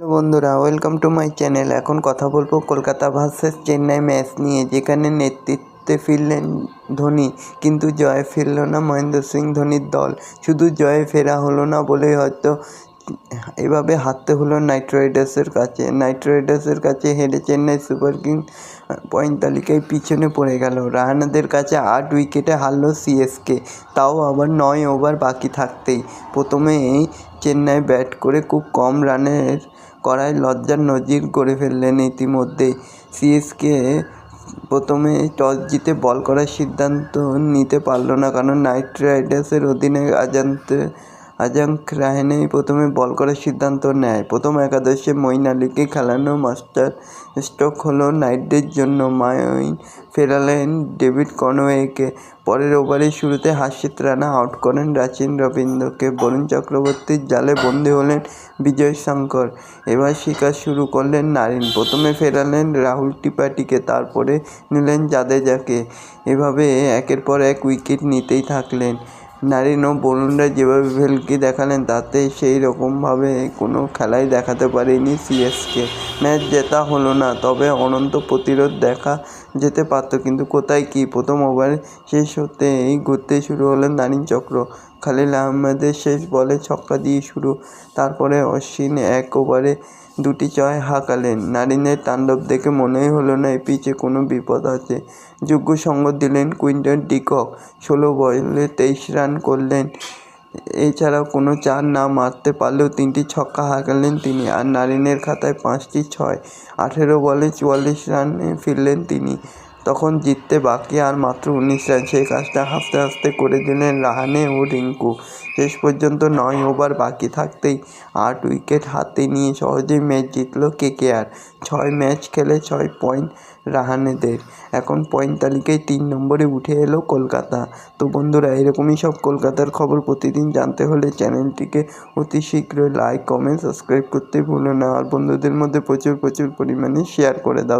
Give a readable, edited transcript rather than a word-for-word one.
Hello বন্ধুরা, welcome to my channel. এখন কথা বলবো কলকাতা ভার্সেস চেন্নাই ম্যাচ নিয়ে, যেখানে নেতৃত্বে ফিরলেন ধোনি, কিন্তু জয়ে ফিরল না মহেন্দ্র সিং ধোনির দল। শুধু জয়ে ফেরা হলো না বলেই হয়তো এভাবে হারতে হলো নাইট রাইডার্সের কাছে হেরে চেন্নাই সুপার কিংস পয়েন্ট তালিকায় পিছনে পড়ে গেল। রাহানেদের কাছে 8 উইকেটে হারল সিএসকে, তাও আবার 9 ওভার বাকি থাকতেই। প্রথমেই চেন্নাই ব্যাট করে খুব কম রানের করায় লজ্জার নজির গড়ে ফেললেন। ইতিমধ্যেই সিএসকে প্রথমে টস জিতে বল করার সিদ্ধান্ত নিতে পারল না, কারণ নাইট রাইডার্সের অধিনায়ক আজাঙ্ক রাহানেই প্রথমে বল করার সিদ্ধান্ত নেয়। প্রথম একাদশে মঈন আলীকে খেলানো মাস্টার স্ট্রোক হলো নাইটদের জন্য। মঈন ফেরালেন ডেভিড কনওয়েকে। পরের ওভারের শুরুতে হার্ষিত রানা আউট করেন রাচিন রবীন্দ্রকে। বরুণ চক্রবর্তীর জালে বন্দী হলেন বিজয় শঙ্কর। এবার শিকার শুরু করলেন নারিন। প্রথমে ফেরালেন রাহুল ত্রিপাঠীকে, তারপরে নিলেন জাদেজাকে। এভাবে একের পর এক উইকেট নিতেই থাকলেন। নারিন ও বরুণরা যেভাবে ভেলকি দেখালেন, তাতে সেই রকমভাবে কোনো খেলাই দেখাতে পারেনি সিএসকে। ম্যাচ জেতা হলো না, তবে অনন্ত প্রতিরোধ দেখা যেতে পারত, কিন্তু কোথায় কি। প্রথম ওভার শেষ হতেই ঘুরতে শুরু হলো নারিন চক্র। খালিল আহমেদের শেষ বলে ছক্কা দিয়ে শুরু, তারপরে অশ্বিন এক ওভারে 2টি 6 হাঁকালেন। নারিনের তাণ্ডব দেখে মনেই হলো না এই পিচে কোনো বিপদ আছে। যোগ্য সঙ্গ দিলেন কুইন্টন ডিকক। 16 বলে 23 রান করলেন। এছাড়াও কোনো 4 না মারতে পারলেও 3টি ছক্কা হাঁকালেন তিনি, আর নারিনের খাতায় 5টি 6। 18 বলে 44 রানে ফিরলেন তিনি। তখন জিততে বাকি আর মাত্র 19 রান। সেই কাজটা হাসতে হাসতে করে দিলেন রাহানে ও রিঙ্কু। শেষ পর্যন্ত 9 ওভার বাকি থাকতেই 8 উইকেট হাতে নিয়ে সহজেই ম্যাচ জিতল কেকেআর। 6 ম্যাচ খেলে 6 পয়েন্ট রাহানেদের। এখন পয়েন্ট তালিকায় 3 নম্বরে উঠে এলো কলকাতা। তো বন্ধুরা, এরকমই সব কলকাতার খবর প্রতিদিন জানতে হলে চ্যানেলটিকে অতি শীঘ্রই লাইক, কমেন্ট, সাবস্ক্রাইব করতে ভুলো না। আর বন্ধুদের মধ্যে প্রচুর পরিমাণে শেয়ার করে দাও।